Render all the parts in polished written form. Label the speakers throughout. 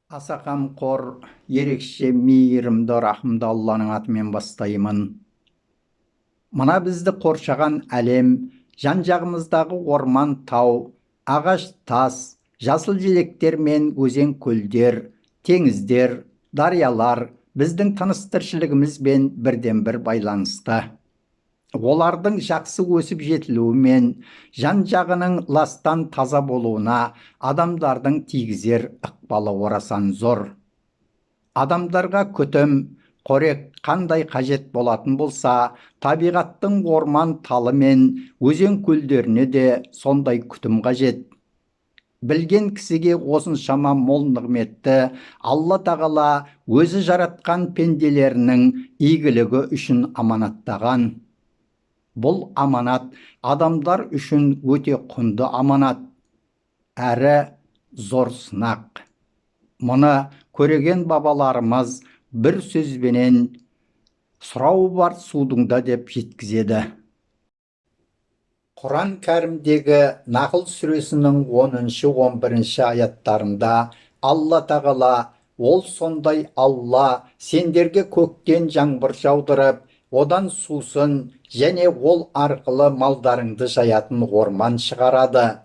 Speaker 1: Аса қамқор, ерекше мейірімді рахымды Алланың атымен бастаймын. Мына бізді қоршаған әлем, жан-жағымыздағы орман, тау, ағаш, тас, жасыл желектер мен өзен-көлдер, теңіздер, дариялар біздің тыныс-тіршілігімізбен бірден-бір байланысты. Олардың жақсы өсіп жетілуі мен жан-жағының ластан таза болуына адамдардың тигізер ықпалы орасан зор. Адамдарға күтім, қорек қандай қажет болатын болса, табиғаттың орман талы мен өзен-көлдеріне де сондай күтім қажет. Білген кісіге осыншама мол нығметті Алла тағала өзі жаратқан пенделерінің игілігі үшін аманаттаған. Бұл аманат адамдар үшін өте құнды аманат, әрі зор сынақ. Мұны көреген бабаларымыз бір сөзбенен сұрауы бар судыңда деп жеткізеді. Құран кәрімдегі Нақл сүресінің 10-11 аяттарында Алла тағала, ол сондай Алла сендерге көктен жаңбыр жаудырып, одан сусын және ол арқылы малдарыңды жаятын орман шығарады.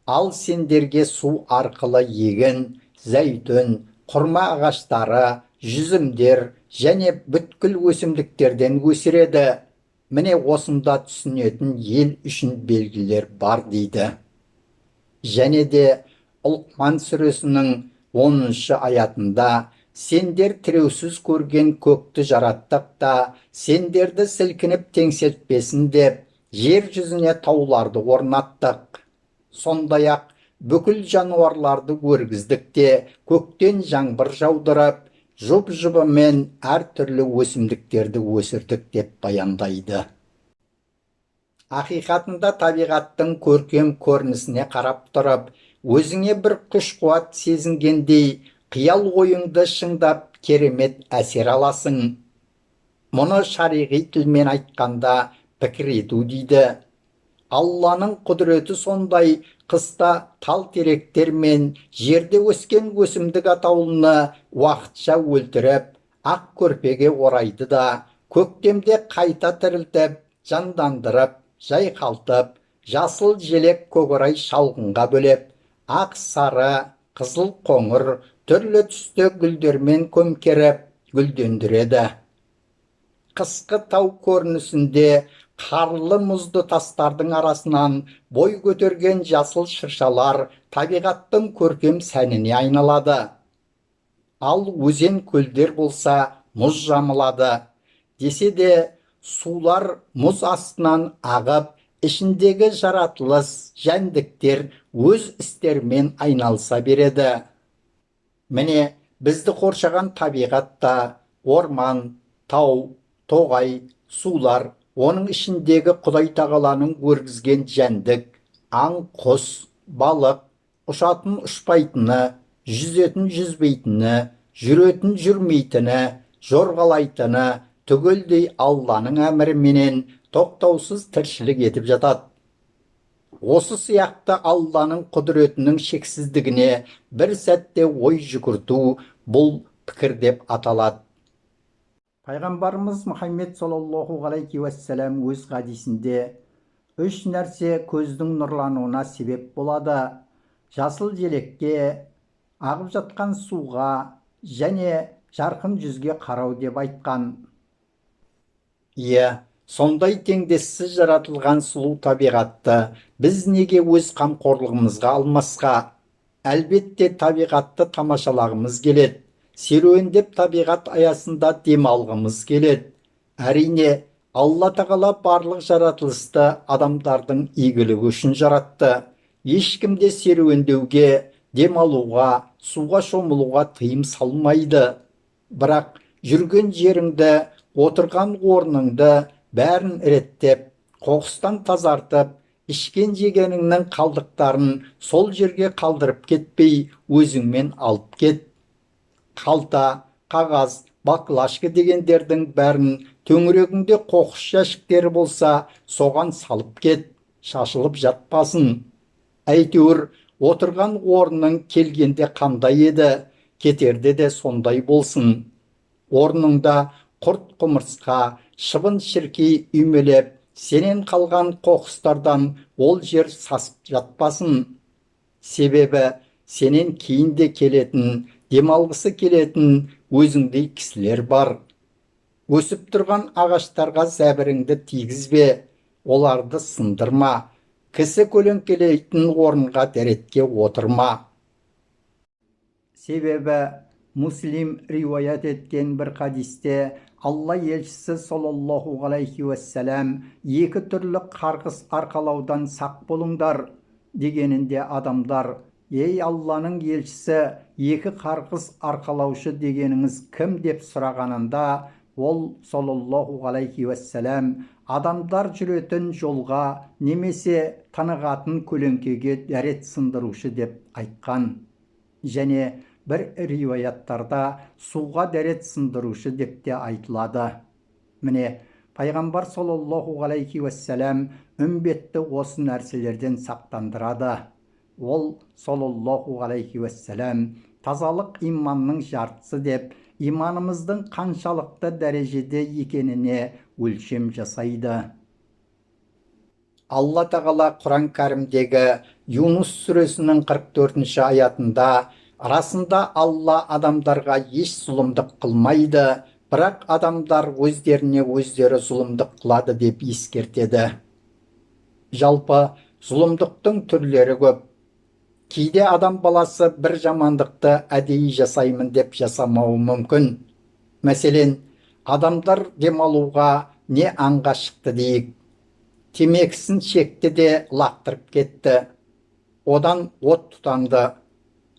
Speaker 1: Ал сендерге су арқылы егін, зәйтүн, құрма ағаштары, жүзімдер және бүткіл өсімдіктерден өсіреді. Міне осында түсінетін ел үшін белгілер бар дейді. Және де Лұқман сүресінің 10 аятында сендер тіреусіз көрген көкті жараттық та, сендерді сілкініп теңселтпесін деп, жер жүзіне тауларды орнаттық. Сондай-ақ бүкіл жануарларды өргіздік те, көктен жаңбыр жаудырып, жұп-жұбы мен әртүрлі өсімдіктерді өсірдік деп баяндайды. Ақиқатында табиғаттың көркем көрінісіне қарап тұрып, өзіңе бір күш-қуат сезінгендей, қиял ойыңды шыңдап, керемет әсер аласың. Мұны шариғи тілмен айтқанда пікір ету дейді. Алланың құдіреті сондай, қыста тал-теректер мен жерде өскен өсімдік атаулыны уақытша өлтіріп, ақ көрпеге орайды да, көктемде қайта тірілтіп, жандандырып, жайқалтып, жасыл желек көкорай шалғынға бөлеп, ақ сары, қызыл қоңыр, түрлі түсті гүлдермен көмкеріп, гүлдендіреді. Қысқы тау көрінісінде қарлы мұзды тастардың арасынан бой көтерген жасыл шыршалар табиғаттың көркем сәніне айналады. Ал өзен көлдер болса мұз жамылады. Десе де сулар мұз астынан ағып, ішіндегі жаратылыс, жәндіктер өз істермен айналса береді. Міне бізді қоршаған табиғатта орман, тау, тоғай, сулар, оның ішіндегі Құдай тағаланың өргізген жәндік, аң, құс, балық, ұшатын ұшпайтыны, жүзетін жүзбейтіні, жүретін жүрмейтіні, жорғалайтыны түгелдей Алланың әміріменен тоқтаусыз тіршілік етіп жатады. Осы сияқты Алланың құдіретінің шексіздігіне бір сәтте ой жүгірту бұл пікір деп аталады. Пайғамбарымыз Мұхаммед саллаллаху алейхи уассалам өз хадисінде 3 нәрсе көздің нұрлануына себеп болады: жасыл желекке, ағып жатқан суға және жарқын жүзге қарау деп айтқан. Сондай теңдессіз жаратылған сұлу табиғатты біз неге өз қамқорлығымызға алмасқа? Әлбетте табиғатты тамашалағымыз келеді. Серуендеп табиғат аясында демалғымыз келеді. Әрине, Алла тағала барлық жаратылысты адамдардың игілігі үшін жаратты. Ешкімде серуендеуге, демалуға, суға шомылуға тыйым салмайды. Бірақ жүрген жеріңді, отырған орныңды бәрін реттеп, қоқыстан тазартып, ішкен жегеніңнің қалдықтарын сол жерге қалдырып кетпей, өзіңмен алып кет. Қалта, қағаз, баклажка дегендердің бәрін төңірегіңде қоқыс жәшіктері болса, соған салып кет, шашылып жатпасын. Әйтеуір, отырған орның келгенде қандай еді, кетерде де сондай болсын. Орныңда құрт құмырсқа, шыбын шіркей үймелеп, сенен қалған қоқыстардан ол жер сасып жатпасын. Себебі сенен кейін де келетін, демалғысы келетін өзіңдей кісілер бар. Өсіп тұрған ағаштарға зәбіріңді тигізбе, оларды сындырма. Кісі көлеңкелейтін орынға дәретке отырма. Себебі Муслим риуаят еткен бір хадисте Алла елшісі саллаллаху алейхи уассалам екі түрлі қарғыс арқалаудан сақ болыңдар дегенінде адамдар: ей Алланың елшісі, екі қарғыс арқалаушы дегеніңіз кім деп сұрағанында ол саллаллаху алейхи уассалам адамдар жүретін жолға немесе тынығатын көлеңкеге дәрет сындырушы деп айтқан. Және бір риуаяттарда суға дәрет сындырушы деп те айтылады. Міне, пайғамбар саллаллаху алейхи уассалам үмбетті осы нәрселерден сақтандырады. Ол саллаллаху алейхи уассалам тазалық иманның жартысы деп, иманымыздың қаншалықты дәрежеде екеніне өлшем жасайды. Алла тағала Құран кәрімдегі Юнус сүресінің 44-ші аятында: расында Алла адамдарға еш зұлымдық қылмайды, бірақ адамдар өздеріне өздері зұлымдық қылады деп ескертеді. Жалпы зұлымдықтың түрлері көп. Кейде адам баласы бір жамандықты әдейі жасаймын деп жасамауы мүмкін. Мәселен, адамдар демалуға не аңға шықты дейік. Темекісін шекті де лақтырып кетті. Одан от тұтанды,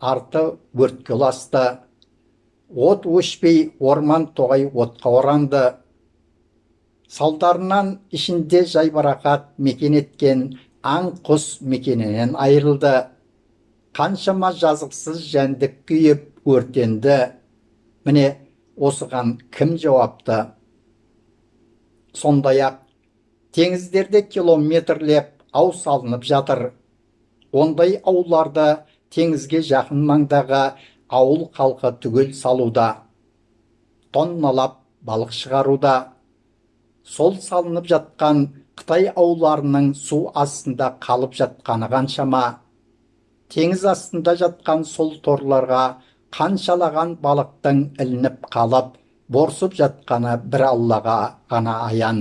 Speaker 1: арты өртке ұласты. От өшпей орман тоғай отқа оранды. Салдарынан ішінде жайбарақат мекен еткен аң құс мекенінен айырылды. Қаншама жазықсыз жәндік күйіп өртенді. Міне, осыған кім жауапты? Сондай-ақ теңіздерде километрлеп ау салынып жатыр. Ондай ауларды теңізге жақын маңдағы ауыл халқы түгел салуда. Тонналап балық шығаруда. Сол салынып жатқан Қытай ауларының су астында қалып жатқаны қаншама. Теңіз астында жатқан сол торларға қаншалаған балықтың ілініп қалып, борсып жатқаны бір Аллаға ғана аян.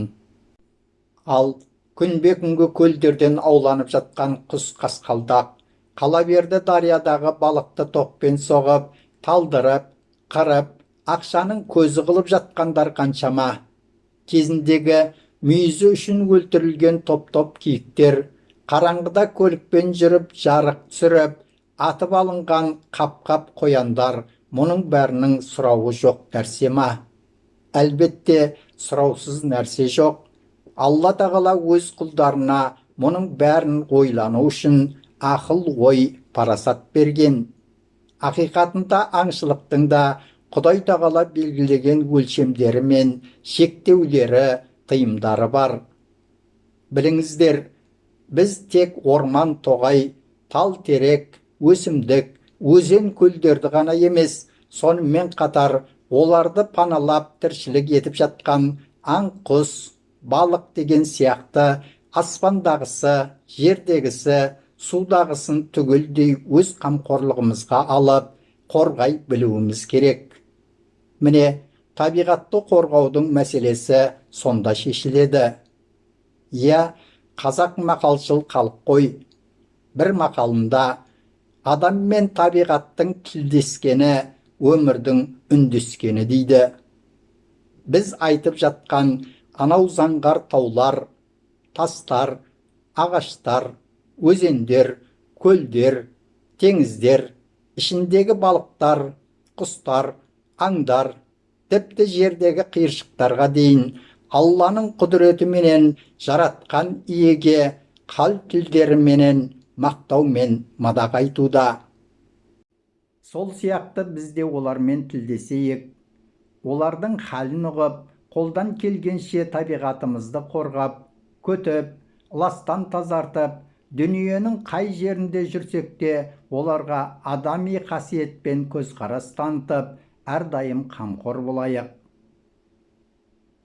Speaker 1: Ал күнбе-күнгі көлдерден ауланып жатқан құс қасқалдақ қала берді дариядағы балықты тоқпен соғып, талдырып, қырып, ақшаның көзі қылып жатқандар қаншама. Кезіндегі мүйізі үшін өлтірілген топ-топ киіктер, қараңғыда көлікпен жүріп жарық түсіріп, атып алынған қап-қап қояндар, мұның бәрінің сұрауы жоқ нәрсе ма? Әлбетте, сұраусыз нәрсе жоқ. Алла тағала өз құлдарына мұның бәрін ойлану үшін ақыл ой парасат берген. Ақиқатында аңшылықтың да Құдай тағала белгілеген өлшемдері мен шектеулері, тыйымдары бар. Біліңіздер, біз тек орман тоғай, тал терек, өсімдік, өзен көлдерді ғана емес, сонымен қатар оларды паналап тіршілік етіп жатқан аң құс, балық деген сияқты аспандағысы, жердегісі, судағысын түгелдей өз қамқорлығымызға алып, қорғай білуіміз керек. Міне, табиғатты қорғаудың мәселесі сонда шешіледі. Иә, қазақ мақалшыл халық қой. Бір мақалында адам мен табиғаттың тілдескені, өмірдің үндескені дейді. Біз айтып жатқан анау заңғар таулар, тастар, ағаштар, өзендер, көлдер, теңіздер, ішіндегі балықтар, құстар, аңдар, тіпті жердегі қиыршықтарға дейін Алланың құдіретіменен жаратқан иеге қалп тілдеріменен мақтау мен мадақ айтуда. Сол сияқты бізде олармен тілдесейік, олардың халін ұғып, қолдан келгенше табиғатымызды қорғап, көтіп, ластан тазартып, Дүниенің қай жерінде жүрсек те оларға адами қасиетпен көзқарас танытып, әрдайым қамқор болайық.